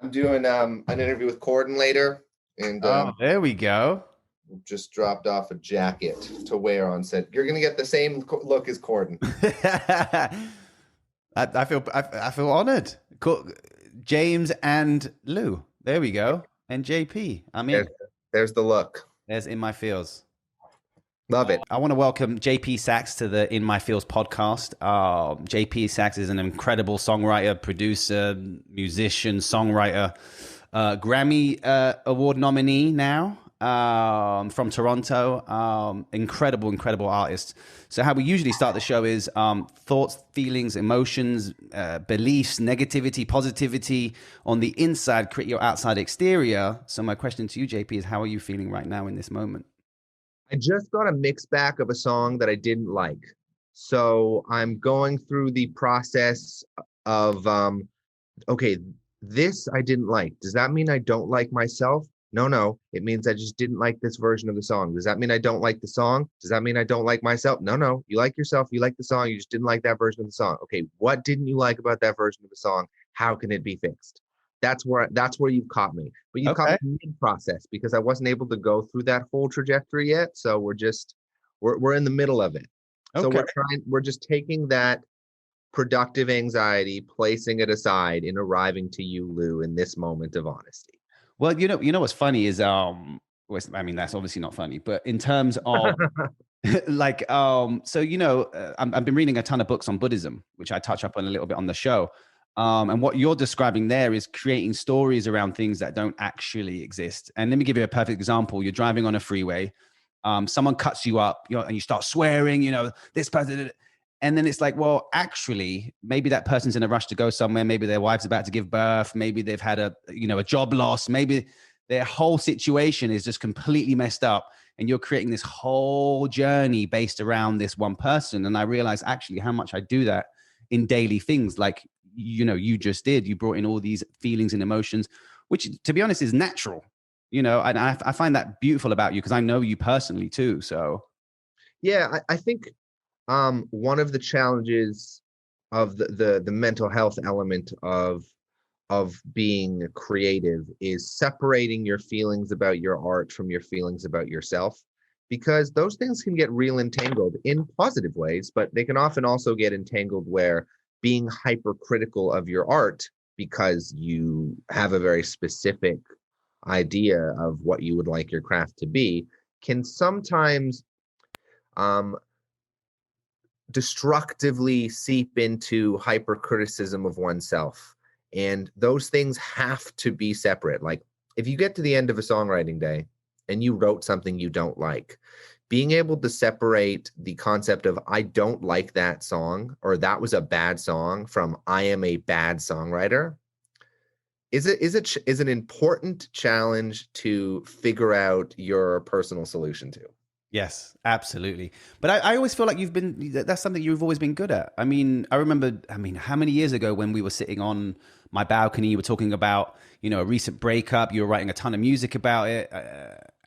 I'm doing an interview with Corden later, and Oh, there we go. just dropped off a jacket to wear on set. You're gonna get the same look as Corden. I feel honored. Cool. James and Lou. There we go. And JP. I mean, There's, there's the look. there's In My Feels. Love it. I want to welcome JP Saxe to the In My Feels podcast. JP Saxe is an incredible songwriter, producer, musician, songwriter, Grammy Award nominee now from Toronto. Incredible artist. So how we usually start the show is thoughts, feelings, emotions, beliefs, negativity, positivity on the inside, create your outside exterior. So my question to you, JP, is how are you feeling right now in this moment? I just got a mix back of a song that I didn't like. So I'm going through the process of, okay, this I didn't like. Does that mean I don't like myself? No. It means I just didn't like this version of the song. Does that mean I don't like the song? Does that mean I don't like myself? No. You like yourself. You like the song. You just didn't like that version of the song. Okay, what didn't you like about that version of the song? How can it be fixed? That's where you've caught me. But you've Okay. caught me mid-process because I wasn't able to go through that whole trajectory yet. So we're in the middle of it. So Okay. we're just taking that productive anxiety, placing it aside, and arriving to you, Lou, in this moment of honesty. Well, you know what's funny is I mean that's obviously not funny, but in terms of like so I've been reading a ton of books on Buddhism, which I touch up on a little bit on the show. And what you're describing there is creating stories around things that don't actually exist. And let me give you a perfect example. You're driving on a freeway, someone cuts you up, and you start swearing, this person. And then it's like, well, actually, maybe that person's in a rush to go somewhere. Maybe their wife's about to give birth. Maybe they've had a job loss. Maybe their whole situation is just completely messed up. And you're creating this whole journey based around this one person. And I realize actually how much I do that in daily things. Like, you just did. You brought in all these feelings and emotions, which, to be honest, is natural. And I find that beautiful about you because I know you personally too. So, Yeah, I think one of the challenges of the mental health element of being creative is separating your feelings about your art from your feelings about yourself, because those things can get real entangled in positive ways, but they can often also get entangled where being hypercritical of your art because you have a very specific idea of what you would like your craft to be can sometimes um, destructively seep into hypercriticism of oneself. And those things have to be separate. Like if you get to the end of a songwriting day and you wrote something you don't like, being able to separate the concept of I don't like that song or that was a bad song from I am a bad songwriter is an important challenge to figure out your personal solution to. yes, absolutely. But I always feel like that's something you've always been good at. I mean, I remember, how many years ago when we were sitting on my balcony, you were talking about, a recent breakup, you were writing a ton of music about it.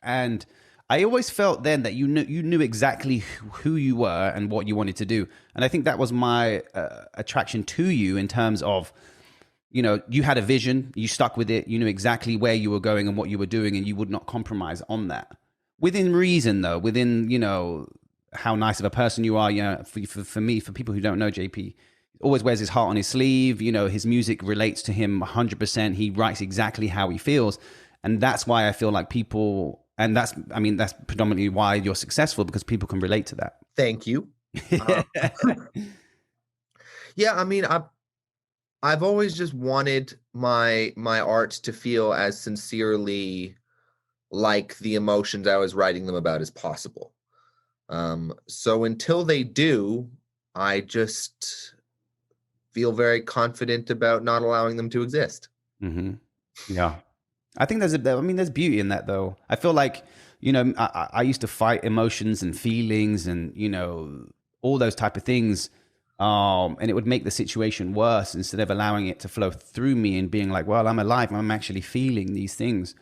And I always felt then that you knew exactly who you were and what you wanted to do. And I think that was my attraction to you in terms of, you had a vision, you stuck with it, you knew exactly where you were going and what you were doing, and you would not compromise on that. Within reason, though, within, how nice of a person you are. For me, for people who don't know JP, always wears his heart on his sleeve. His music relates to him 100%. He writes exactly how he feels. And that's why I feel like people, and that's predominantly why you're successful, because people can relate to that. Thank you. Yeah, I've always just wanted my art to feel as sincerely like the emotions I was writing them about as possible. So until they do, I just feel very confident about not allowing them to exist. Mm-hmm. Yeah. I think there's beauty in that, though. I feel like, I used to fight emotions and feelings and, all those type of things. And it would make the situation worse instead of allowing it to flow through me and being like, well, I'm alive. I'm actually feeling these things.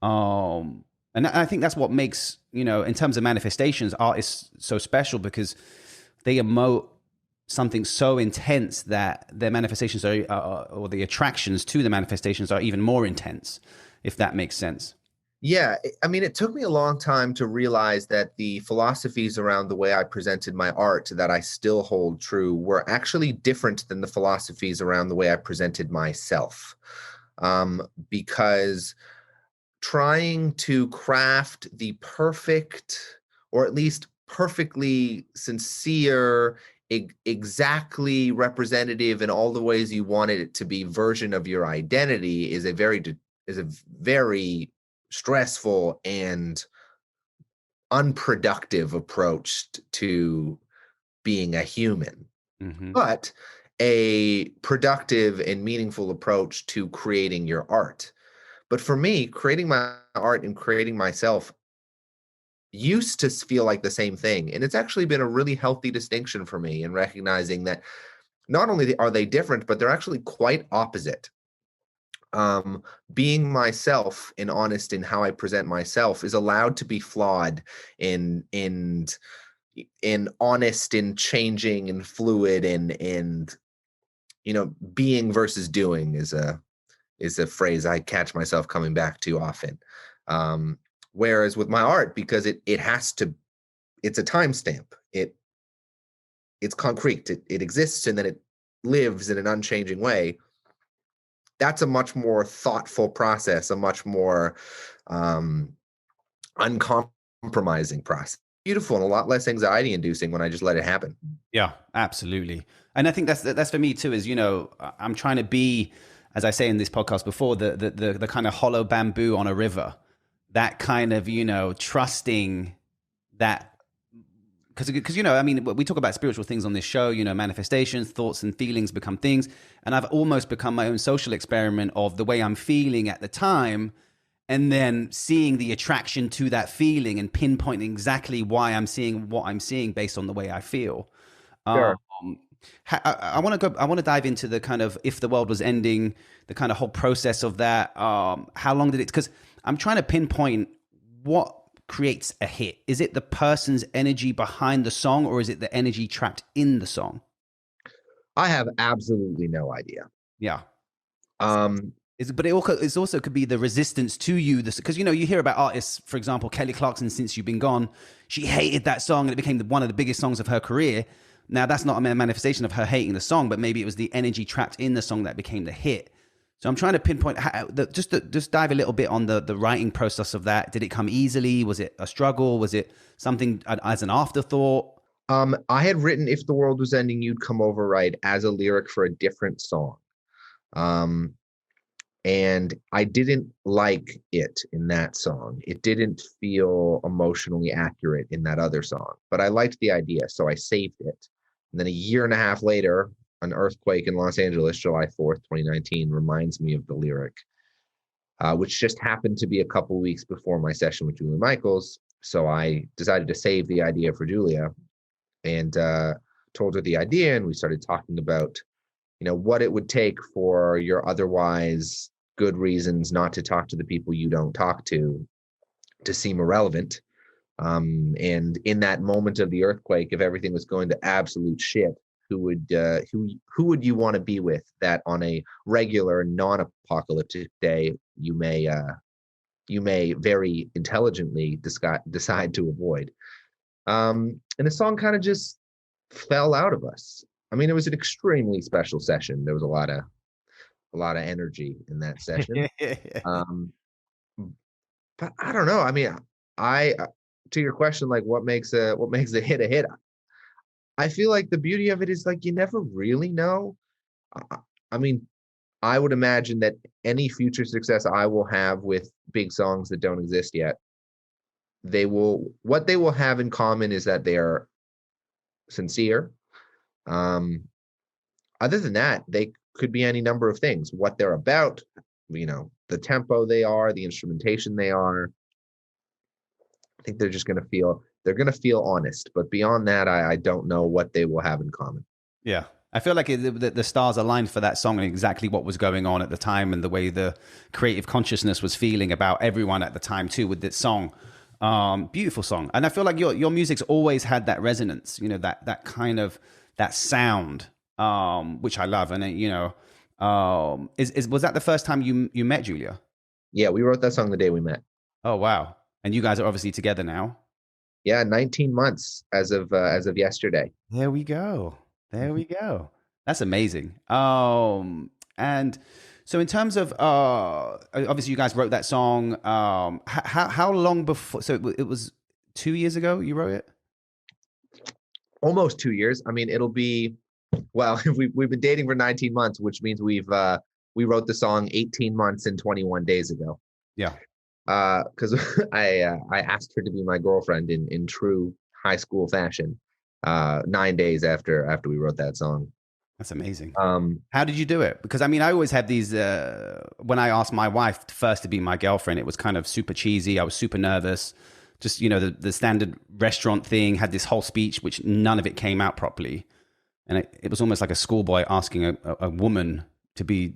And I think that's what makes, in terms of manifestations, art is so special because they emote something so intense that their manifestations are, or the attractions to the manifestations are even more intense, if that makes sense. Yeah, I mean, it took me a long time to realize that the philosophies around the way I presented my art that I still hold true were actually different than the philosophies around the way I presented myself. Because trying to craft the perfect, or at least perfectly sincere, exactly representative in all the ways you wanted it to be version of your identity is a very stressful and unproductive approach to being a human, Mm-hmm. but a productive and meaningful approach to creating your art. But for me, creating my art and creating myself used to feel like the same thing. And it's actually been a really healthy distinction for me in recognizing that not only are they different, but they're actually quite opposite. Being myself and honest in how I present myself is allowed to be flawed and honest and changing and fluid and being versus doing is a phrase I catch myself coming back to often. Whereas with my art, because it has to, it's a timestamp. It's concrete. It exists and then it lives in an unchanging way. That's a much more thoughtful process, a much more uncompromising process. Beautiful and a lot less anxiety inducing when I just let it happen. Yeah, absolutely. And I think that's for me too, is, I'm trying to be, as I say in this podcast before, the kind of hollow bamboo on a river, that kind of, trusting that, because I mean, we talk about spiritual things on this show, manifestations, thoughts and feelings become things. And I've almost become my own social experiment of the way I'm feeling at the time, and then seeing the attraction to that feeling and pinpointing exactly why I'm seeing what I'm seeing based on the way I feel. Sure. I want to go. I want to dive into the kind of, if the world was ending, the kind of whole process of that. How long did it? Because I'm trying to pinpoint what creates a hit. Is it the person's energy behind the song, or is it the energy trapped in the song? I have absolutely no idea. Yeah. But it also could be the resistance to you, because you hear about artists, for example, Kelly Clarkson, Since You've Been Gone. She hated that song and it became one of the biggest songs of her career. Now, that's not a manifestation of her hating the song, but maybe it was the energy trapped in the song that became the hit. So I'm trying to pinpoint just dive a little bit on the writing process of that. Did it come easily? Was it a struggle? Was it something as an afterthought? I had written If the World Was Ending, You'd Come Over Right as a lyric for a different song. And I didn't like it in that song. It didn't feel emotionally accurate in that other song, but I liked the idea, so I saved it. And then a year and a half later, an earthquake in Los Angeles, July 4th, 2019, reminds me of the lyric, which just happened to be a couple weeks before my session with Julia Michaels. So I decided to save the idea for Julia and told her the idea, and we started talking about what it would take for your otherwise good reasons not to talk to the people you don't talk to seem irrelevant. And in that moment of the earthquake, if everything was going to absolute shit, who would you want to be with that on a regular non-apocalyptic day you may very intelligently decide to avoid? And the song kind of just fell out of us. I mean, it was an extremely special session. There was a lot of energy in that session. But I don't know. I mean, I to your question, like what makes a hit a hit? I feel like the beauty of it is like you never really know. I mean, I would imagine that any future success I will have with big songs that don't exist yet, what they will have in common is that they are sincere. Other than that, they could be any number of things. What they're about, the tempo they are, the instrumentation they are. I think they're going to feel honest. But beyond that, I don't know what they will have in common. Yeah. I feel like the stars aligned for that song and exactly what was going on at the time and the way the creative consciousness was feeling about everyone at the time too with this song. Beautiful song. And I feel like your music's always had that resonance, that kind of that sound, which I love. And was that the first time you met Julia? Yeah, we wrote that song the day we met. Oh wow! And you guys are obviously together now. Yeah, 19 months as of yesterday. There we go. There we go. That's amazing. And so in terms of obviously you guys wrote that song. How long before? So it was 2 years ago you wrote it. Almost 2 years. I mean, it'll be, well, we've been dating for 19 months, which means we wrote the song 18 months and 21 days ago. Yeah. Because I asked her to be my girlfriend in true high school fashion. 9 days after we wrote that song. That's amazing. How did you do it? Because I mean, I always have these. When I asked my wife first to be my girlfriend, it was kind of super cheesy. I was super nervous. Just the standard restaurant thing, had this whole speech, which none of it came out properly, and it was almost like a schoolboy asking a woman to be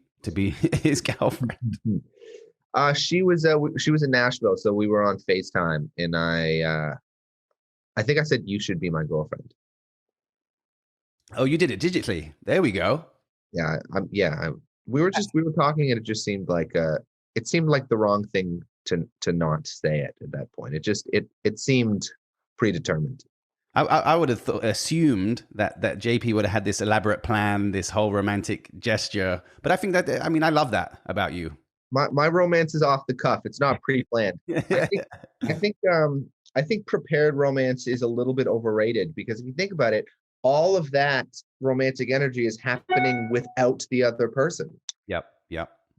his girlfriend. She was in Nashville, so we were on FaceTime, and I think I said you should be my girlfriend. Oh, you did it digitally. There we go. Yeah, we were talking, and it just seemed like the wrong thing to not say it at that point. It seemed predetermined. I would have assumed that JP would have had this elaborate plan, this whole romantic gesture. But I think that, I mean, I love that about you. My romance is off the cuff. It's not pre-planned. I think prepared romance is a little bit overrated, because if you think about it, all of that romantic energy is happening without the other person. Yep.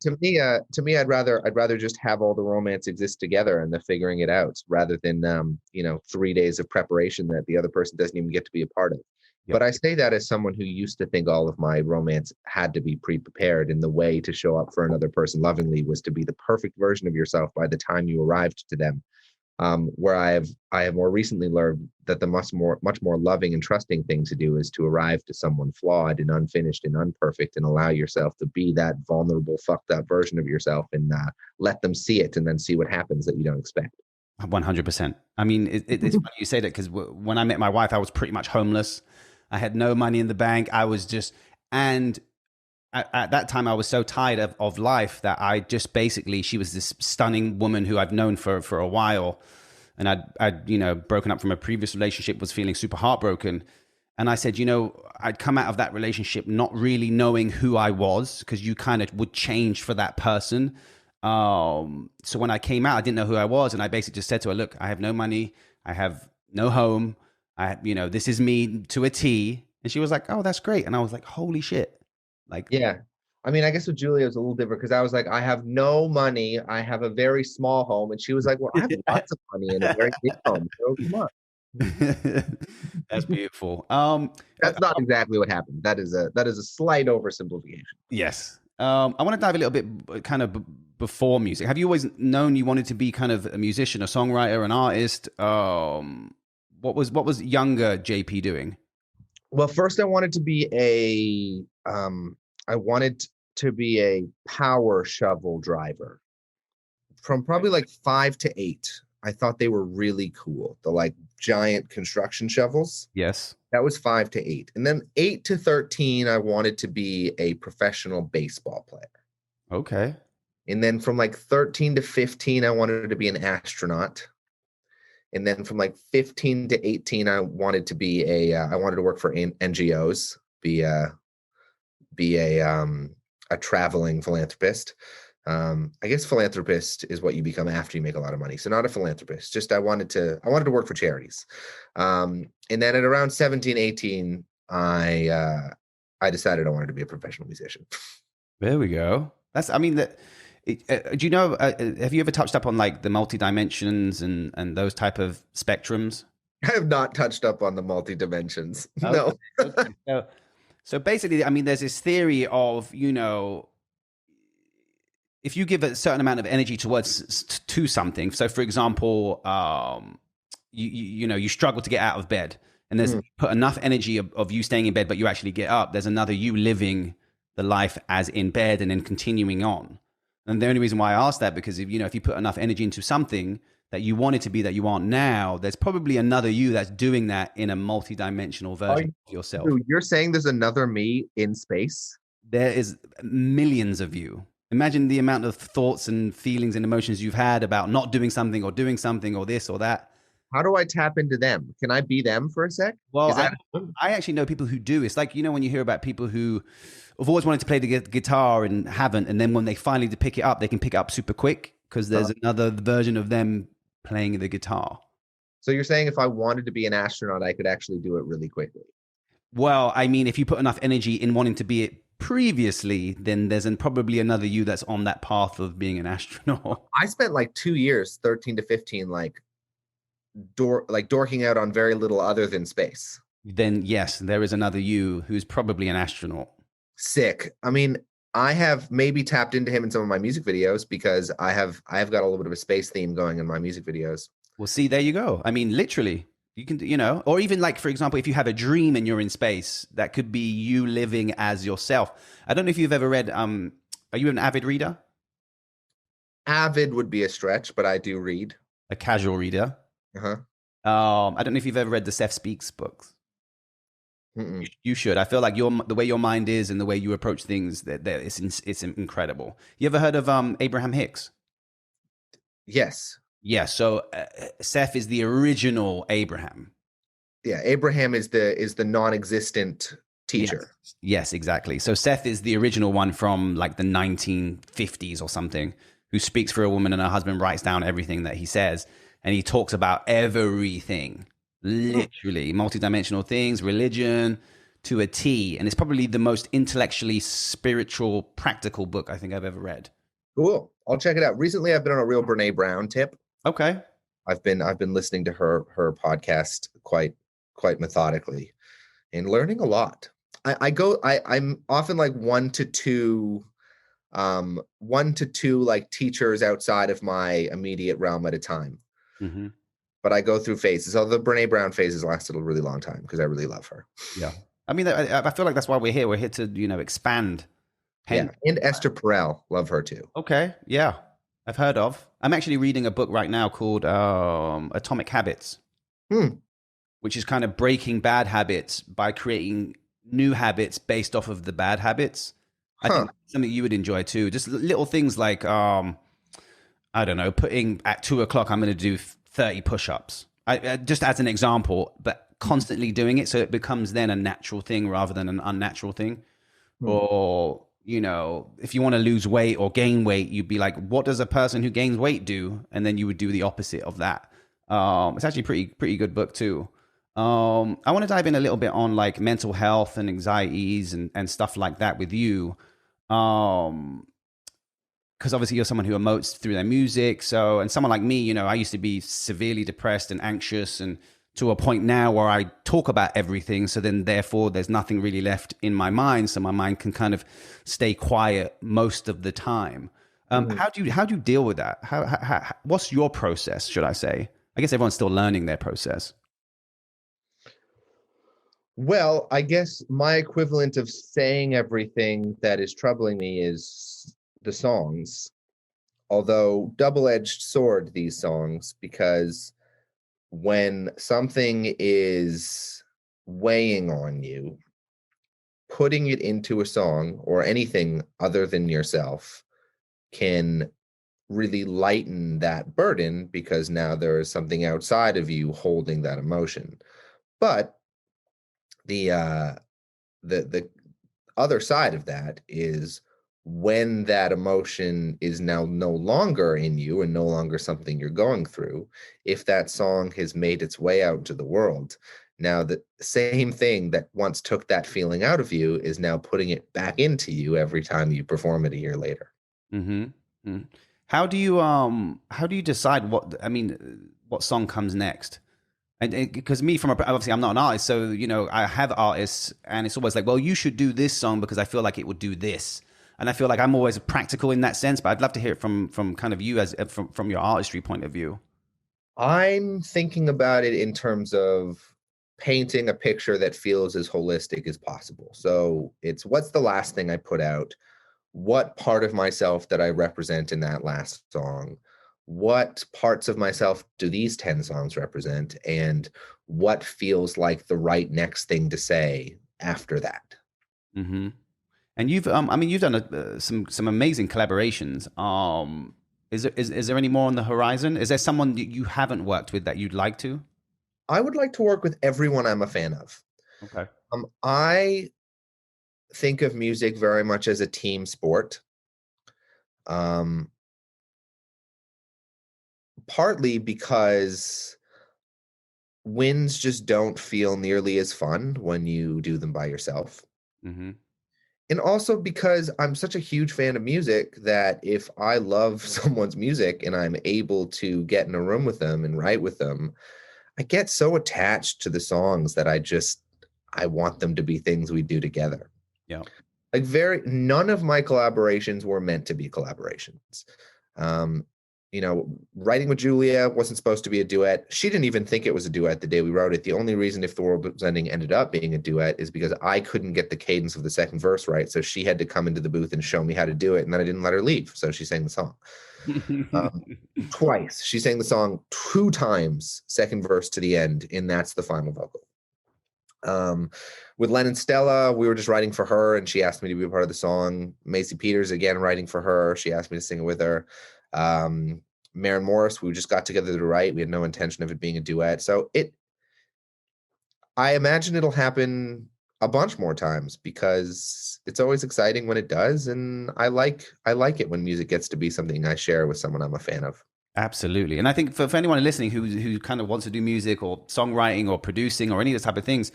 To me, I'd rather just have all the romance exist together and the figuring it out, rather than 3 days of preparation that the other person doesn't even get to be a part of. Yep. But I say that as someone who used to think all of my romance had to be pre-prepared, and the way to show up for another person lovingly was to be the perfect version of yourself by the time you arrived to them. Where I have more recently learned that the much more loving and trusting thing to do is to arrive to someone flawed and unfinished and unperfect, and allow yourself to be that vulnerable, fucked up version of yourself, and let them see it, and then see what happens that you don't expect. 100%. I mean, it's funny you say that, because when I met my wife, I was pretty much homeless. I had no money in the bank. I was just, and at that time, I was so tired of life that I just basically, she was this stunning woman who I've known for a while. And I'd broken up from a previous relationship, was feeling super heartbroken. And I said, I'd come out of that relationship not really knowing who I was, because you kind of would change for that person. So when I came out, I didn't know who I was. And I basically just said to her, look, I have no money. I have no home. This is me to a T. And she was like, oh, that's great. And I was like, holy shit. Like, yeah. I mean, I guess with Julia it was a little different, because I was like, I have no money. I have a very small home. And she was like, well, I have lots of money and a very big home. So come on. That's beautiful. That's not exactly what happened. That is a slight oversimplification. Yes. I want to dive a little bit kind of before music. Have you always known you wanted to be kind of a musician, a songwriter, an artist? What was younger JP doing? Well, first I wanted to be a power shovel driver. From probably like 5 to 8, I thought they were really cool. The like giant construction shovels. Yes. That was 5 to 8. And then 8 to 13, I wanted to be a professional baseball player. Okay. And then from like 13 to 15, I wanted to be an astronaut. And then from like 15 to 18, I wanted to work for NGOs, be a traveling philanthropist. I guess philanthropist is what you become after you make a lot of money. So not a philanthropist, just I wanted to work for charities. And then at around 17, 18, I decided I wanted to be a professional musician. There we go. Do you know, have you ever touched up on like the multidimensions and those type of spectrums? I have not touched up on the multidimensions. Okay. No. Okay. So basically, I mean, there's this theory of, if you give a certain amount of energy to something. So for example, you struggle to get out of bed, and there's put enough energy of you staying in bed, but you actually get up. There's another you living the life as in bed and then continuing on. And the only reason why I asked that, because if you put enough energy into something, that you wanted to be that you aren't now, there's probably another you that's doing that in a multi-dimensional Are version you, of yourself. dude, you're saying there's another me in space? There is millions of you. Imagine the amount of thoughts and feelings and emotions you've had about not doing something or doing something or this or that. How do I tap into them? Can I be them for a sec? Well, Is that I actually know people who do. It's like, when you hear about people who have always wanted to play the guitar and haven't, and then when they finally pick it up, they can pick it up super quick because there's another version of them playing the guitar. so you're saying if I wanted to be an astronaut, I could actually do it really quickly? Well, I mean, if you put enough energy in wanting to be it previously, then there's probably another you that's on that path of being an astronaut. I spent like 2 years, 13 to 15, dorking out on very little other than space. Then yes, there is another you who's probably an astronaut. Sick. I mean, I have maybe tapped into him in some of my music videos because I have got a little bit of a space theme going in my music videos. Well, see, there you go. I mean, literally, you can, or even like, for example, if you have a dream and you're in space, that could be you living as yourself. I don't know if you've ever read, are you an avid reader? Avid would be a stretch, but I do read. A casual reader? Uh-huh. I don't know if you've ever read the Seth Speaks books. You should. I feel like the way your mind is and the way you approach things, it's incredible. You ever heard of Abraham Hicks? Yes. Yeah. So Seth is the original Abraham. Yeah, Abraham is the non-existent teacher. Yes, exactly. So Seth is the original one from like the 1950s or something, who speaks for a woman and her husband writes down everything that he says, and he talks about everything. Literally multidimensional things, religion to a T. And it's probably the most intellectually spiritual, practical book I think I've ever read. Cool. I'll check it out. Recently, I've been on a real Brene Brown tip. Okay. I've been listening to her podcast quite methodically and learning a lot. I'm often like one to two like teachers outside of my immediate realm at a time. Mm-hmm. But I go through phases. So the Brene Brown phases lasted a really long time because I really love her. Yeah. I mean, I feel like that's why we're here. We're here to, expand. Yeah. And Esther Perel, love her too. Okay. Yeah. I've heard of. I'm actually reading a book right now called Atomic Habits, which is kind of breaking bad habits by creating new habits based off of the bad habits. I think that's something you would enjoy too. Just little things like, I don't know, putting at 2:00, I'm going to do 30 push-ups. Just as an example, but constantly doing it so it becomes then a natural thing rather than an unnatural thing. Or, if you want to lose weight or gain weight, you'd be like, what does a person who gains weight do? And then you would do the opposite of that. It's actually pretty good book too. I want to dive in a little bit on like mental health and anxieties and stuff like that with you. Because obviously you're someone who emotes through their music. So, and someone like me, I used to be severely depressed and anxious, and to a point now where I talk about everything. So then therefore there's nothing really left in my mind. So my mind can kind of stay quiet most of the time. How do you deal with that? How what's your process, should I say? I guess everyone's still learning their process. Well, I guess my equivalent of saying everything that is troubling me is the songs, although double-edged sword, these songs, because when something is weighing on you, putting it into a song or anything other than yourself can really lighten that burden, because now there is something outside of you holding that emotion. But the other side of that is when that emotion is now no longer in you and no longer something you're going through, if that song has made its way out into the world, now the same thing that once took that feeling out of you is now putting it back into you every time you perform it a year later. Mm-hmm. Mm-hmm. How do you decide what song comes next? And because obviously I'm not an artist, so I have artists, and it's always like, well, you should do this song because I feel like it would do this, and I feel like I'm always practical in that sense. But I'd love to hear it from kind of you as from your artistry point of view. I'm thinking about it in terms of painting a picture that feels as holistic as possible. So it's, what's the last thing I put out? What part of myself that I represent in that last song? what parts of myself do these 10 songs represent, and what feels like the right next thing to say after that. Hmm. And you've, I mean, you've done some amazing collaborations. Is there any more on the horizon? Is there someone that you haven't worked with that you'd like to? I would like to work with everyone I'm a fan of. Okay. I think of music very much as a team sport. Um, Partly because wins just don't feel nearly as fun when you do them by yourself. Hmm. And also because I'm such a huge fan of music that if I love someone's music and I'm able to get in a room with them and write with them, I get so attached to the songs that I want them to be things we do together. Yeah. Like none of my collaborations were meant to be collaborations. Um, Writing with Julia wasn't supposed to be a duet. She didn't even think it was a duet the day we wrote it. The only reason If the World Was Ending ended up being a duet is because I couldn't get the cadence of the second verse right. So she had to come into the booth and show me how to do it. And then I didn't let her leave. So she sang the song twice. She sang the song 2 times, second verse to the end. And that's the final vocal. With Len and Stella, we were just writing for her and she asked me to be a part of the song. Macy Peters, again, writing for her. She asked me to sing it with her. Maren Morris, we just got together to write. We had no intention of it being a duet. So I imagine it'll happen a bunch more times because it's always exciting when it does. And I like it when music gets to be something I share with someone I'm a fan of. Absolutely. And I think for anyone listening who kind of wants to do music or songwriting or producing or any of those type of things,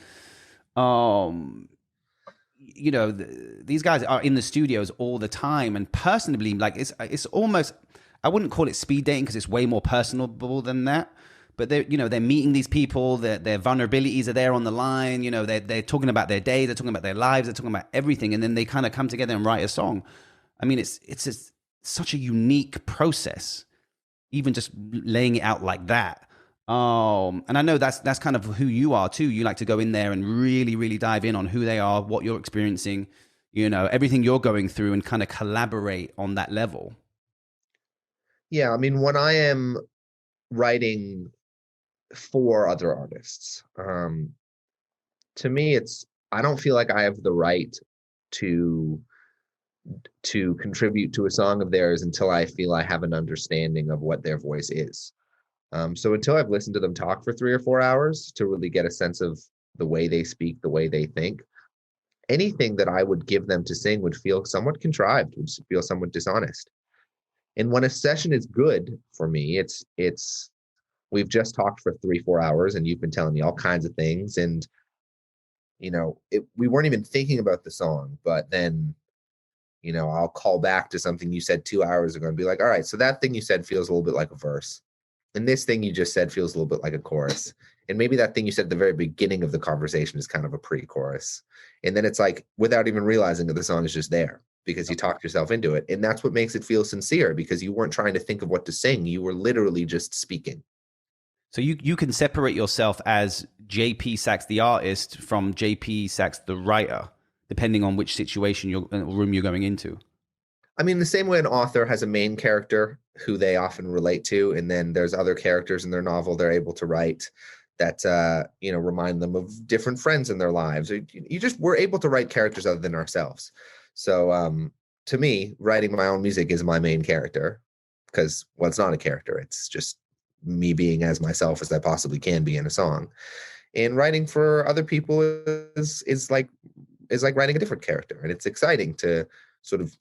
these guys are in the studios all the time. And personally, like it's almost, I wouldn't call it speed dating because it's way more personable than that. But they're meeting these people, their vulnerabilities are there on the line. They're talking about their day, they're talking about their lives, they're talking about everything. And then they kind of come together and write a song. I mean, it's such a unique process, even just laying it out like that. And I know that's kind of who you are too. You like to go in there and really, really dive in on who they are, what you're experiencing, everything you're going through, and kind of collaborate on that level. Yeah, I mean, when I am writing for other artists, to me, I don't feel like I have the right to contribute to a song of theirs until I feel I have an understanding of what their voice is. So until I've listened to them talk for 3 or 4 hours to really get a sense of the way they speak, the way they think, anything that I would give them to sing would feel somewhat contrived, would feel somewhat dishonest. And when a session is good for me, it's we've just talked for 3-4 hours and you've been telling me all kinds of things. And, we weren't even thinking about the song, but then, I'll call back to something you said 2 hours ago and be like, all right, so that thing you said feels a little bit like a verse. And this thing you just said feels a little bit like a chorus. And maybe that thing you said at the very beginning of the conversation is kind of a pre-chorus. And then it's like, without even realizing that the song is just there because you talked yourself into it. And that's what makes it feel sincere because you weren't trying to think of what to sing. You were literally just speaking. So you can separate yourself as JP Saxe, the artist, from JP Saxe, the writer, depending on which situation room you're going into. I mean, the same way an author has a main character who they often relate to, and then there's other characters in their novel they're able to write that remind them of different friends in their lives. We're able to write characters other than ourselves. So to me, writing my own music is my main character because, well, it's not a character. It's just me being as myself as I possibly can be in a song. And writing for other people is like writing a different character, and it's exciting to sort of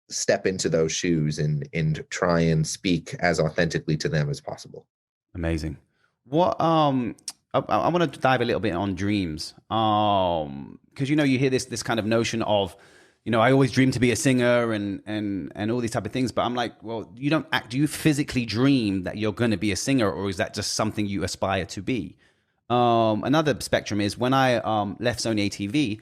step into those shoes and try and speak as authentically to them as possible. Amazing. What I want to dive a little bit on dreams. Because you hear this kind of notion of, I always dream to be a singer and all these type of things. But I'm like, well, do you physically dream that you're going to be a singer, or is that just something you aspire to be? Another spectrum is when I left Sony ATV,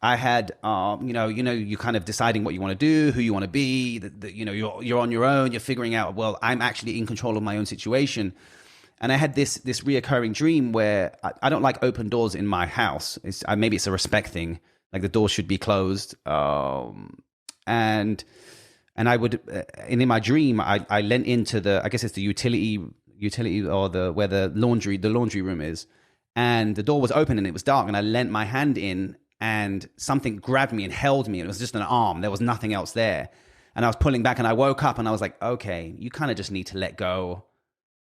I had, you kind of deciding what you want to do, who you want to be, you're on your own, you're figuring out, well, I'm actually in control of my own situation. And I had this reoccurring dream where I don't like open doors in my house. Maybe it's a respect thing. Like the door should be closed. And And I would, and in my dream, I leant into the, I guess it's the utility or the where the laundry room is, and the door was open and it was dark, and I leant my hand in, and something grabbed me and held me. It was just an arm. There was nothing else there, and I was pulling back, and I woke up, and I was like, okay, you kind of just need to let go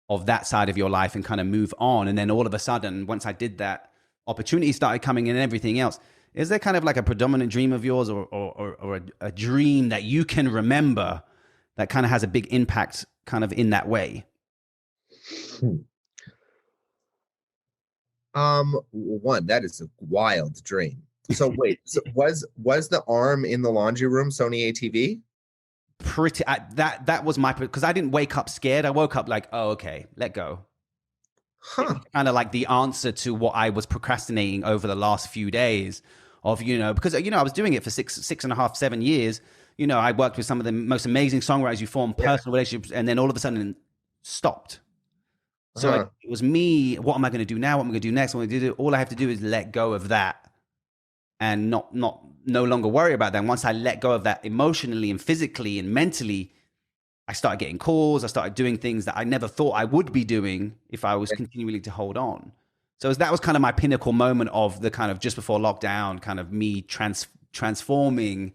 of that side of your life and kind of move on. And then all of a sudden, once I did that, opportunities started coming in and everything else. Is there kind of like a predominant dream of yours, or a dream that you can remember that kind of has a big impact kind of in that way? One, that is a wild dream. So wait, so was the arm in the laundry room Sony ATV? That was my, because I didn't wake up scared. I woke up like, oh, okay, let go. Kind of like the answer to what I was procrastinating over the last few days of, because, I was doing it for 6.5, 7 years. I worked with some of the most amazing songwriters. You form personal relationships, and then all of a sudden stopped. So it was me. What am I going to do now? What am I going to do next? What am I going to do? All I have to do is let go of that, and no longer worry about that. And once I let go of that emotionally and physically and mentally, I started getting calls. I started doing things that I never thought I would be doing if I was continually to hold on. So that was kind of my pinnacle moment of the kind of just before lockdown, kind of me transforming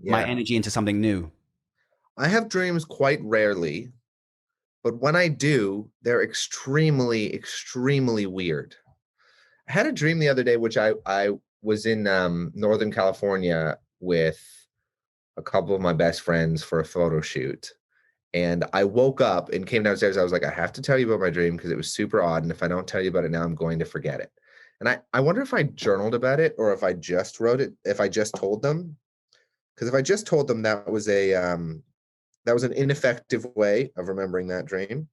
my energy into something new. I have dreams quite rarely, but when I do, they're extremely, extremely weird. I had a dream the other day, which I was in Northern California with a couple of my best friends for a photo shoot. And I woke up and came downstairs. I was like, I have to tell you about my dream because it was super odd. And if I don't tell you about it now, I'm going to forget it. And I wonder if I journaled about it or if I just wrote it, if I just told them. Because if I just told them, that was an ineffective way of remembering that dream.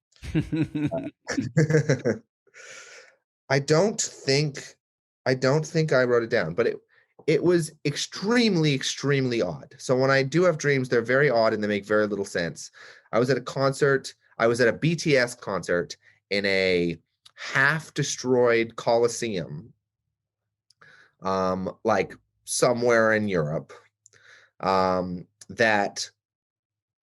I don't think I wrote it down, but it was extremely, extremely odd. So when I do have dreams, they're very odd and they make very little sense. I was at a BTS concert in a half-destroyed Coliseum, like somewhere in Europe, that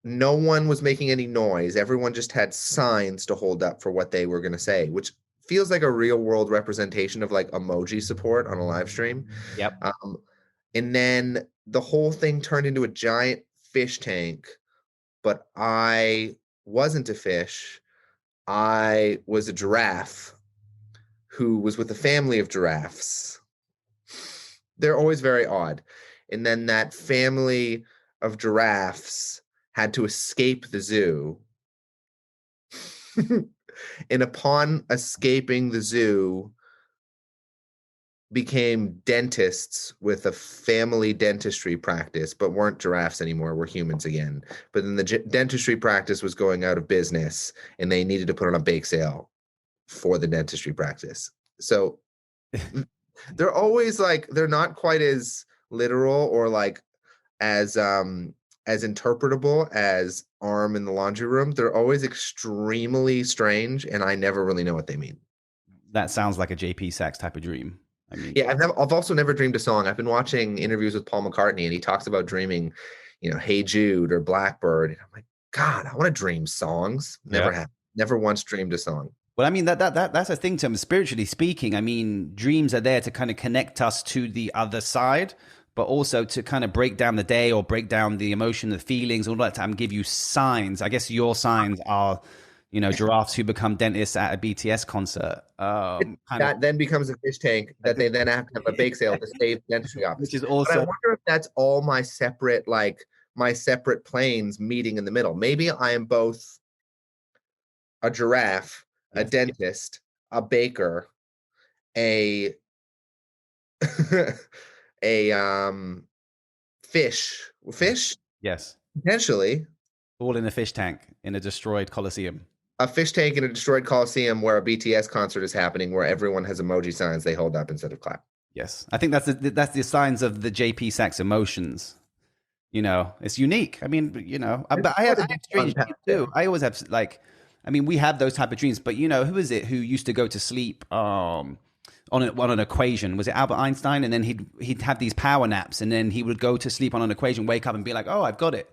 no one was making any noise. Everyone just had signs to hold up for what they were going to say, which feels like a real world representation of like emoji support on a live stream. Yep. And then the whole thing turned into a giant fish tank, but I wasn't a fish. I was a giraffe who was with a family of giraffes. They're always very odd. And then that family of giraffes had to escape the zoo. And upon escaping the zoo, became dentists with a family dentistry practice, but weren't giraffes anymore, were humans again. But then the dentistry practice was going out of business, and they needed to put on a bake sale for the dentistry practice. So they're always like, they're not quite as literal or like as interpretable as arm in the laundry room. They're always extremely strange, and I never really know what they mean. That sounds like a JP Saxe type of dream. I mean, yeah, I've also never dreamed a song. I've been watching interviews with Paul McCartney, and he talks about dreaming, Hey Jude or Blackbird. And I'm like, God, I want to dream songs. Never once dreamed a song. Well, I mean, that's a thing, Tim. Spiritually speaking, I mean, dreams are there to kind of connect us to the other side, but also to kind of break down the day or break down the emotion, the feelings, all that time, give you signs. I guess your signs are, giraffes who become dentists at a BTS concert. That then becomes a fish tank that they then have to have a bake sale to save dentistry office. Which is also. But I wonder if that's all my separate planes meeting in the middle. Maybe I am both a giraffe, a dentist, a baker, a fish. Yes. Potentially. All in a fish tank in a destroyed Coliseum. A fish tank in a destroyed Coliseum where a BTS concert is happening, where everyone has emoji signs they hold up instead of clap. Yes. I think that's the signs of the JP Saxe emotions. It's unique. I mean, but I have strange dreams too. I always have we have those type of dreams, but who is it who used to go to sleep on an equation? Was it Albert Einstein? And then he'd have these power naps, and then he would go to sleep on an equation, wake up and be like, oh, I've got it.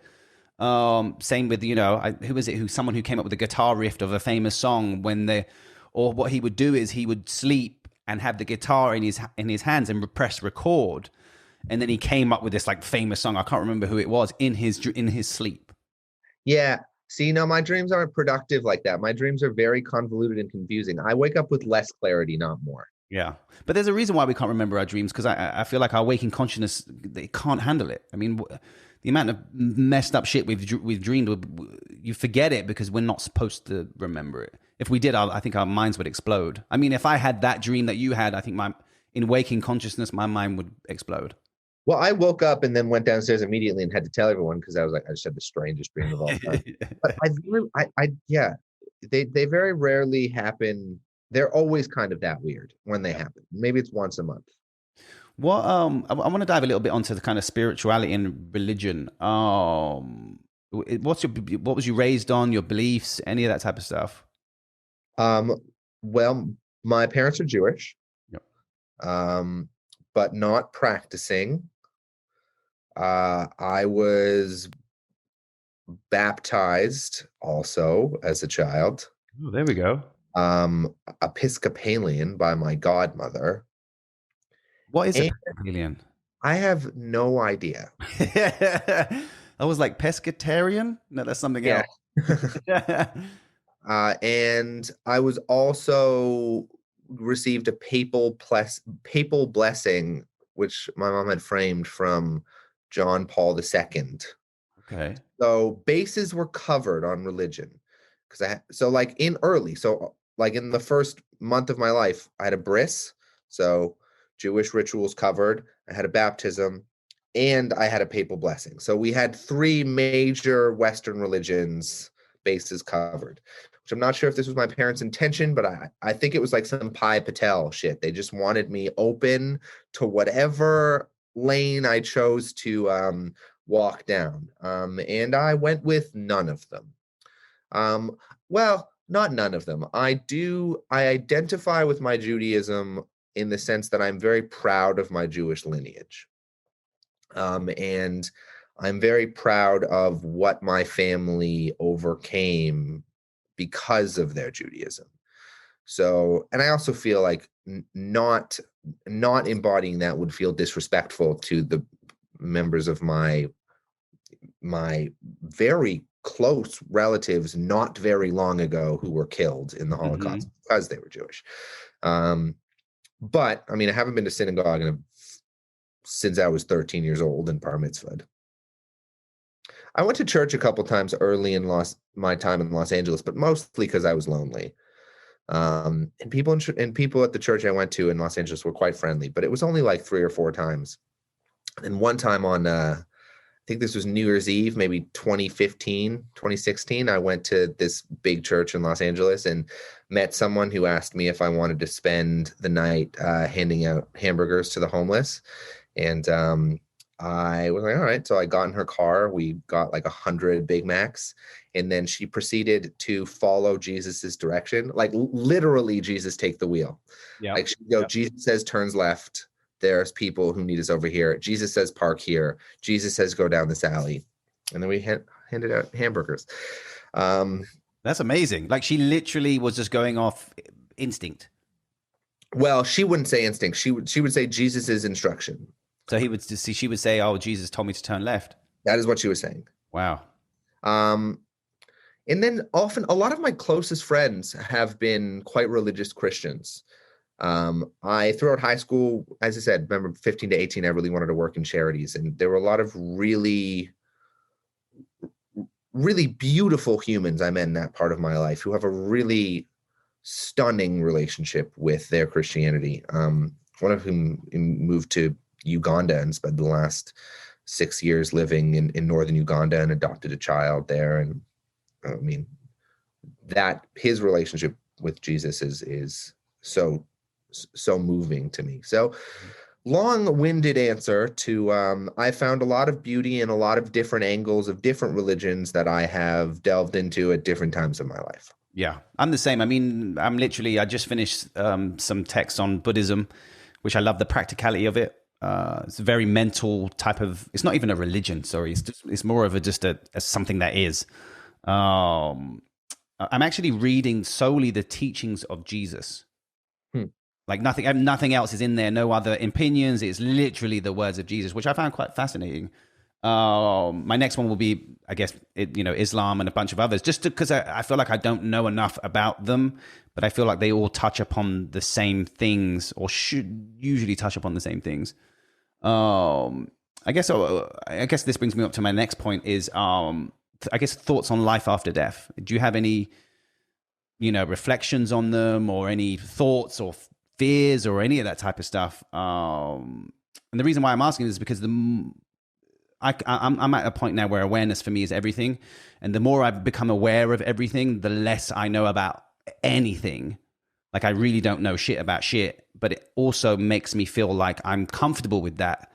Same with, who was it? Someone who came up with a guitar riff of a famous song or what he would do is he would sleep and have the guitar in his hands and press record, and then he came up with this like famous song. I can't remember who it was in his sleep. Yeah. See, no, my dreams aren't productive like that. My dreams are very convoluted and confusing. I wake up with less clarity, not more. Yeah. But there's a reason why we can't remember our dreams, because I feel like our waking consciousness, they can't handle it. I mean, the amount of messed up shit we've dreamed, you forget it because we're not supposed to remember it. If we did, I think our minds would explode. I mean, if I had that dream that you had, I think in waking consciousness, my mind would explode. Well, I woke up and then went downstairs immediately and had to tell everyone because I was like, I just had the strangest dream of all time. But yeah, they very rarely happen. They're always kind of that weird when they happen. Maybe it's once a month. Well, I want to dive a little bit onto the kind of spirituality and religion. What was you raised on? Your beliefs? Any of that type of stuff? Well, my parents are Jewish. Yep. But not practicing. I was baptized also as a child. Oh, there we go. Episcopalian by my godmother. What is Episcopalian? I have no idea. I was like pescatarian? No, that's something else. And I was also received a papal blessing, which my mom had framed from John Paul II. Okay. So bases were covered on religion. Like in the first month of my life, I had a bris, so Jewish rituals covered. I had a baptism, and I had a papal blessing. So we had 3 major Western religions bases covered, which I'm not sure if this was my parents' intention, but I think it was like some Pi Patel shit. They just wanted me open to whatever lane I chose to walk down. And I went with none of them. Well, not none of them. I identify with my Judaism in the sense that I'm very proud of my Jewish lineage. And I'm very proud of what my family overcame because of their Judaism. So, and I also feel like not embodying that would feel disrespectful to the members of my very close relatives not very long ago who were killed in the Holocaust because they were Jewish. But I mean, I haven't been to synagogue since I was 13 years old and bar mitzvahed. I went to church a couple times early in my time in Los Angeles, but mostly because I was lonely. And people at the church I went to in Los Angeles were quite friendly, but it was only like 3 or 4 times. And one time on, I think this was New Year's Eve, maybe 2016, I went to this big church in Los Angeles and met someone who asked me if I wanted to spend the night handing out hamburgers to the homeless. And I was like, all right. So I got in her car. We got like 100 Big Macs. And then she proceeded to follow Jesus's direction. Like literally, Jesus, take the wheel. Yeah. Like Jesus says, turns left. There's people who need us over here. Jesus says, park here. Jesus says, go down this alley. And then we handed out hamburgers. That's amazing. Like she literally was just going off instinct. Well, she wouldn't say instinct. She would say Jesus's instruction. So she would say, oh, Jesus told me to turn left. That is what she was saying. Wow. And then often a lot of my closest friends have been quite religious Christians. Throughout high school, as I said, remember 15 to 18, I really wanted to work in charities. And there were a lot of really, really beautiful humans I met in that part of my life who have a really stunning relationship with their Christianity. One of whom moved to Uganda and spent the last 6 years living in northern Uganda and adopted a child there. And I mean, that his relationship with Jesus is so moving to me. So long-winded answer to I found a lot of beauty in a lot of different angles of different religions that I have delved into at different times of my life. Yeah, I'm the same. I mean, I just finished some text on Buddhism, which I love the practicality of it. it's a very mental type of, it's not even a religion, sorry. It's more of a something that is. I'm actually reading solely the teachings of Jesus. Like nothing else is in there. No other opinions. It's literally the words of Jesus, which I found quite fascinating. My next one will be, I guess, Islam and a bunch of others, just because I feel like I don't know enough about them, but I feel like they all touch upon the same things, or should usually touch upon the same things. I guess this brings me up to my next point is, I guess, thoughts on life after death. Do you have any, reflections on them, or any thoughts or fears or any of that type of stuff? And the reason why I'm asking is because I'm at a point now where awareness for me is everything. And the more I've become aware of everything, the less I know about anything. Like, I really don't know shit about shit, but it also makes me feel like I'm comfortable with that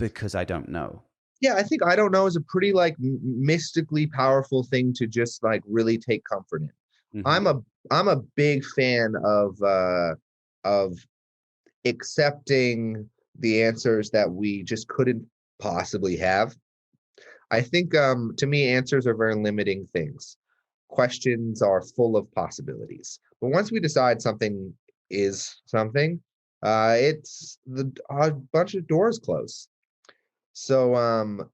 because I don't know. Yeah, I think I don't know is a pretty like mystically powerful thing to just like really take comfort in. Mm-hmm. I'm a big fan of accepting the answers that we just couldn't possibly have. I think to me, answers are very limiting things. Questions are full of possibilities. But once we decide something is something, it's a bunch of doors close. So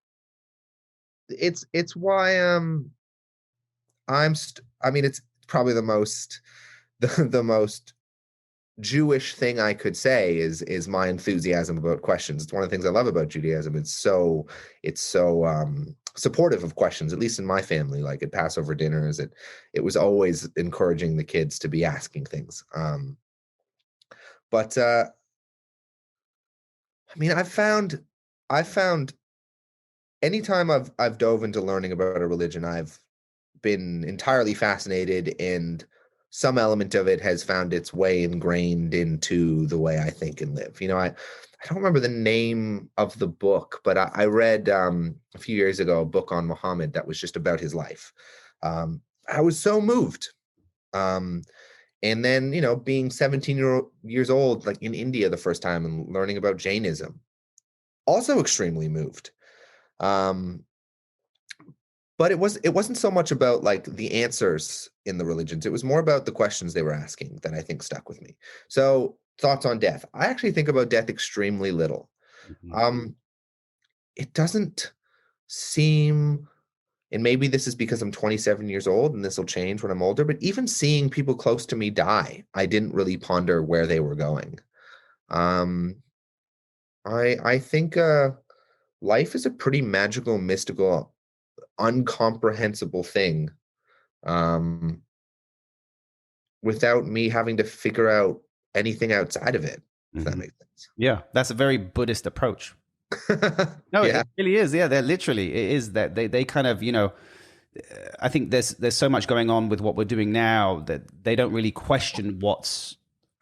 it's why it's probably the most Jewish thing I could say is my enthusiasm about questions. It's one of the things I love about Judaism. It's so supportive of questions, at least in my family. Like at Passover dinners, it was always encouraging the kids to be asking things. But I found anytime I've dove into learning about a religion, I've been entirely fascinated, and some element of it has found its way ingrained into the way I think and live. I don't remember the name of the book, but I read a few years ago a book on Muhammad that was just about his life. I was so moved. And then, being 17 years old, like in India the first time, and learning about Jainism, also extremely moved. But it wasn't so much about like the answers in the religions. It was more about the questions they were asking that I think stuck with me. So, thoughts on death. I actually think about death extremely little. Mm-hmm. It doesn't seem, and maybe this is because I'm 27 years old and this will change when I'm older, but even seeing people close to me die, I didn't really ponder where they were going. I think life is a pretty magical, mystical, incomprehensible thing, without me having to figure out anything outside of it. If that makes sense. Yeah, that's a very Buddhist approach. No, yeah. It really is. Yeah, it is that they kind of, I think there's so much going on with what we're doing now that they don't really question what's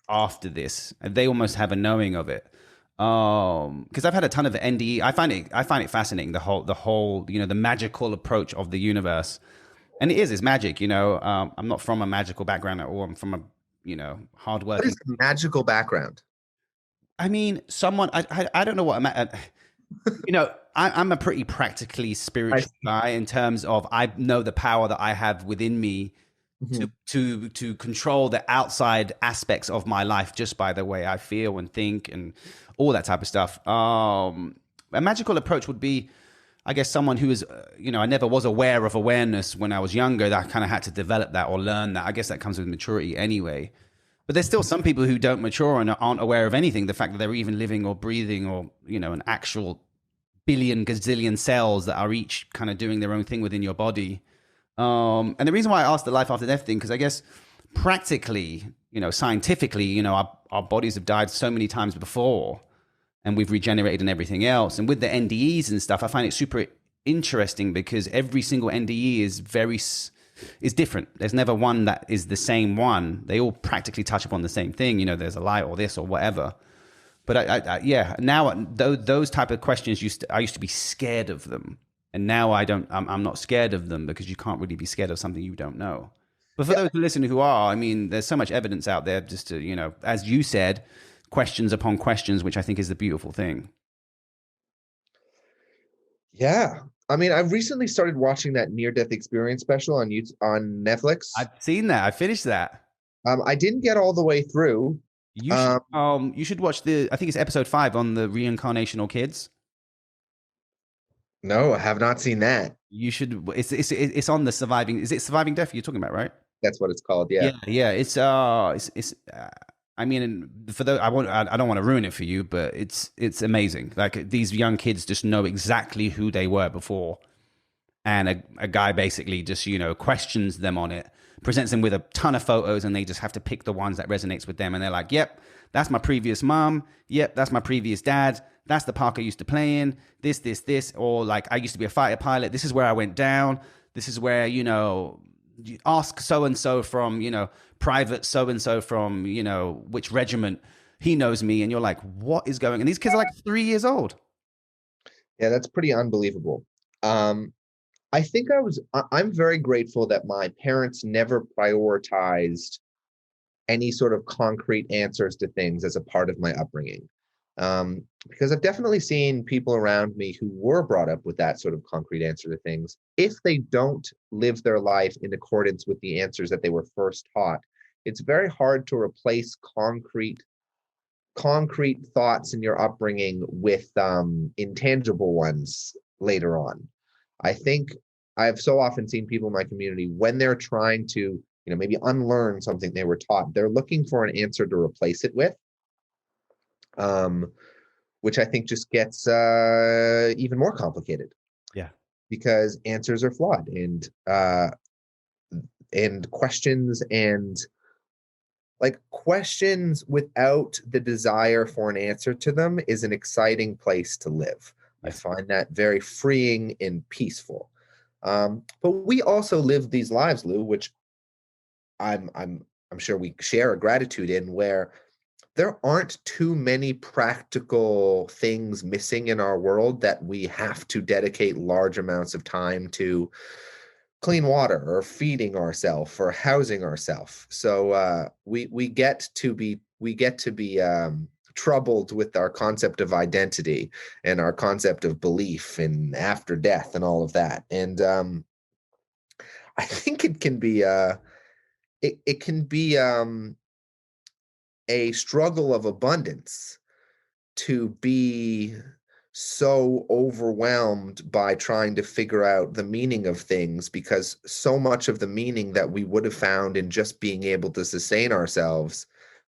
after this, and they almost have a knowing of it. Because I've had a ton of NDE. I find it fascinating, the whole the magical approach of the universe, and it's magic. I'm not from a magical background at all. I'm from a hardworking. What is a magical background? I mean, I don't know what I'm a pretty practically spiritual guy in terms of I know the power that I have within me. Mm-hmm. to control the outside aspects of my life just by the way I feel and think and all that type of stuff. A magical approach would be, I guess, someone who is, I never was aware of awareness when I was younger. That I kind of had to develop that or learn that. I guess that comes with maturity anyway. But there's still some people who don't mature and aren't aware of anything. The fact that they're even living or breathing, or an actual billion gazillion cells that are each kind of doing their own thing within your body. And the reason why I asked the life after death thing, because I guess practically, scientifically, our bodies have died so many times before, and we've regenerated and everything else. And with the NDEs and stuff, I find it super interesting because every single NDE is different. There's never one that is the same one. They all practically touch upon the same thing. There's a light or this or whatever. But now those type of questions I used to be scared of them. And now I'm not scared of them, because you can't really be scared of something you don't know. But for those who listen who are, I mean, there's so much evidence out there just to, as you said, questions upon questions, which I think is the beautiful thing. Yeah. I mean, I've recently started watching that near-death experience special on YouTube, on Netflix. I've seen that. I finished that. I didn't get all the way through. Um, You should watch I think it's episode 5 on the reincarnational kids. no, I have not seen that. You should. It's on the surviving. Is it surviving death you're talking about, right? That's what it's called. Yeah. Yeah, yeah. I mean, for those, I don't want to ruin it for you, but it's amazing. Like these young kids just know exactly who they were before, and a guy basically just questions them on it, presents them with a ton of photos, and they just have to pick the ones that resonates with them, and they're like, "Yep, that's my previous mom. Yep, that's my previous dad. That's the park I used to play in. This, or like I used to be a fighter pilot. This is where I went down. This is where you ask so and so from private so and so from which regiment. He knows me," and you're like, "What is going?" And these kids are like 3 years old. Yeah, that's pretty unbelievable. I think I'm very grateful that my parents never prioritized any sort of concrete answers to things as a part of my upbringing. Because I've definitely seen people around me who were brought up with that sort of concrete answer to things. If they don't live their life in accordance with the answers that they were first taught, it's very hard to replace concrete thoughts in your upbringing with intangible ones later on. I think I've so often seen people in my community when they're trying to, maybe unlearn something they were taught, they're looking for an answer to replace it with, which I think just gets even more complicated. Yeah, because answers are flawed, and questions questions without the desire for an answer to them is an exciting place to live. yes. I find that very freeing and peaceful. But we also live these lives, Lou, which I'm sure we share a gratitude in, where there aren't too many practical things missing in our world that we have to dedicate large amounts of time to clean water or feeding ourselves or housing ourselves. So we get to be troubled with our concept of identity and our concept of belief and after death and all of that. And I think it can be a struggle of abundance to be so overwhelmed by trying to figure out the meaning of things, because so much of the meaning that we would have found in just being able to sustain ourselves,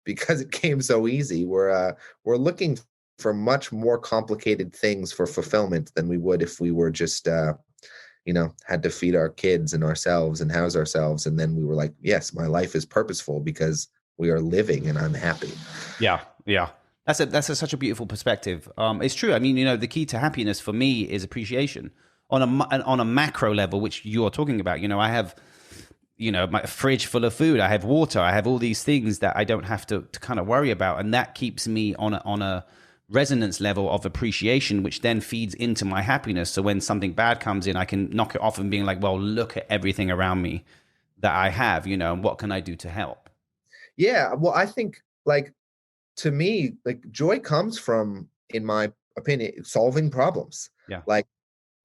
because it came so easy, we're looking for much more complicated things for fulfillment than we would if we were just had to feed our kids and ourselves and house ourselves, and then we were like, yes, my life is purposeful because we are living and I'm happy. Yeah, yeah. That's such a beautiful perspective. It's true. I mean, the key to happiness for me is appreciation on a macro level, which you're talking about. I have, my fridge full of food. I have water. I have all these things that I don't have to kind of worry about, and that keeps me on a resonance level of appreciation, which then feeds into my happiness. So when something bad comes in, I can knock it off and being like, well, look at everything around me that I have. And what can I do to help? Yeah, well, I think to me, joy comes from, in my opinion, solving problems. Yeah.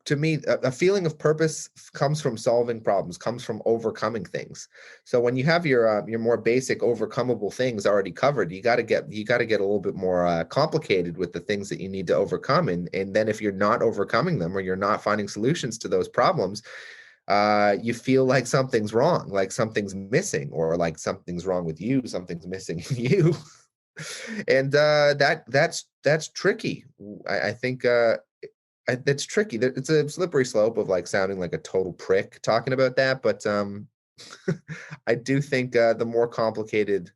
To me, a feeling of purpose comes from solving problems, comes from overcoming things. So when you have your more basic overcomable things already covered, you got to get a little bit more complicated with the things that you need to overcome. And then if you're not overcoming them, or you're not finding solutions to those problems, you feel like something's wrong, like something's missing, or like something's wrong with you, something's missing in you. And that's tricky. I think that's tricky. It's a slippery slope of sounding like a total prick talking about that, but I do think the more complicated,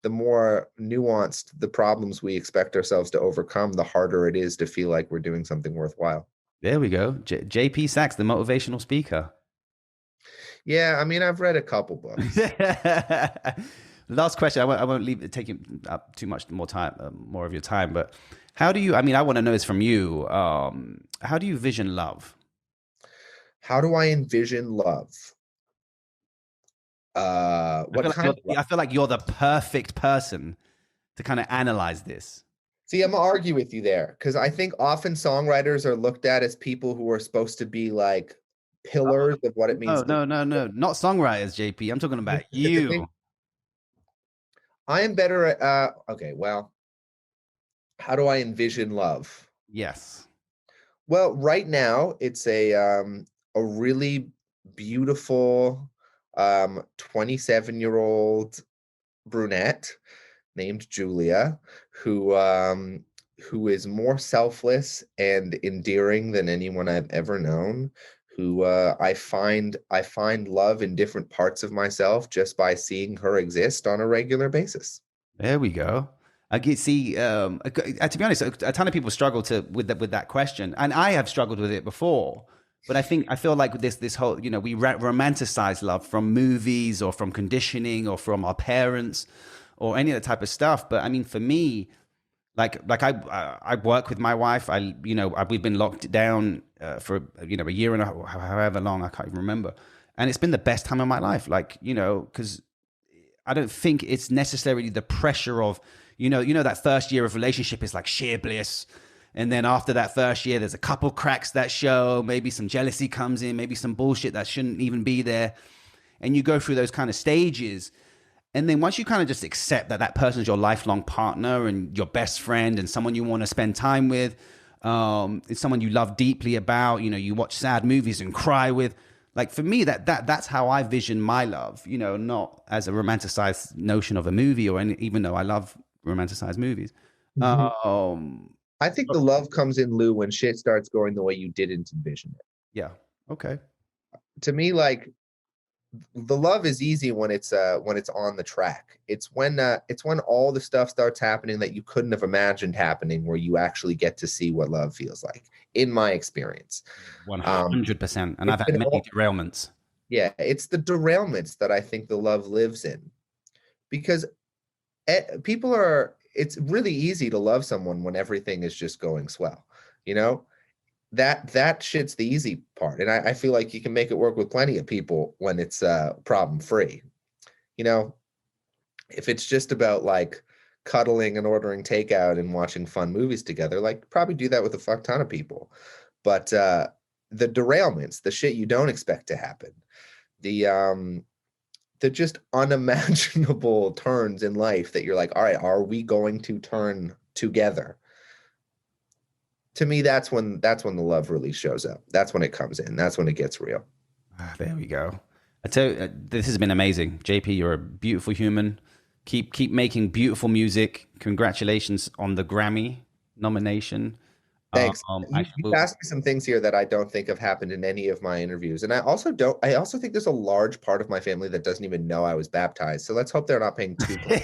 the more nuanced the problems we expect ourselves to overcome, the harder it is to feel like we're doing something worthwhile. There we go. JP Saxe, the motivational speaker. Yeah, I mean, I've read a couple books. Last question. I won't take up too much more time, more of your time. But how do you? I mean, I want to know this from you. How do you vision love? How do I envision love? What kind of love? I feel like you're the perfect person to kind of analyze this. See, I'm gonna argue with you there because I think often songwriters are looked at as people who are supposed to be like pillars of what it means to No, not songwriters, JP. I'm talking about specifically. you. I am better at okay, well, how do I envision love? Yes. Well, right now it's a really beautiful 27-year-old brunette named Julia who is more selfless and endearing than anyone I've ever known, who I find love in different parts of myself just by seeing her exist on a regular basis. There we go. I get see. To be honest, a ton of people struggle with that question, and I have struggled with it before. But I feel like with this whole, we romanticize love from movies or from conditioning or from our parents or any of that type of stuff. But I mean, for me, I work with my wife. We've been locked down for a year and however long, I can't even remember, and it's been the best time of my life. Because I don't think it's necessarily the pressure of that first year of relationship is like sheer bliss. And then after that first year, there's a couple cracks that show, maybe some jealousy comes in, maybe some bullshit that shouldn't even be there. And you go through those kind of stages. And then once you kind of just accept that person's your lifelong partner and your best friend and someone you want to spend time with, it's someone you love deeply about, you watch sad movies and cry with. Like for me, that's how I vision my love, not as a romanticized notion of a movie or any, even though I love romanticized movies. I think the love comes in, Lou, when shit starts going the way you didn't envision it. Yeah. Okay. To me, like the love is easy when it's on the track. It's when all the stuff starts happening that you couldn't have imagined happening, where you actually get to see what love feels like. In my experience, 100%. And I've had many derailments. Yeah, it's the derailments that I think the love lives in, because it's really easy to love someone when everything is just going swell. That shit's the easy part. And I feel like you can make it work with plenty of people when it's problem free. If it's just about like cuddling and ordering takeout and watching fun movies together, like probably do that with a fuck ton of people. But the derailments, the shit you don't expect to happen, the just unimaginable turns in life that you're like, all right, are we going to turn together? To me, that's when the love really shows up. That's when it comes in. That's when it gets real. There we go. I tell you, this has been amazing. JP, you're a beautiful human. Keep making beautiful music. Congratulations on the Grammy nomination. Thanks. You asked me some things here that I don't think have happened in any of my interviews. And I also think there's a large part of my family that doesn't even know I was baptized. So let's hope they're not paying too close.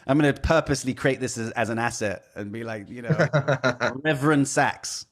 I'm going to purposely create this as an asset and be like, Reverend Saxe.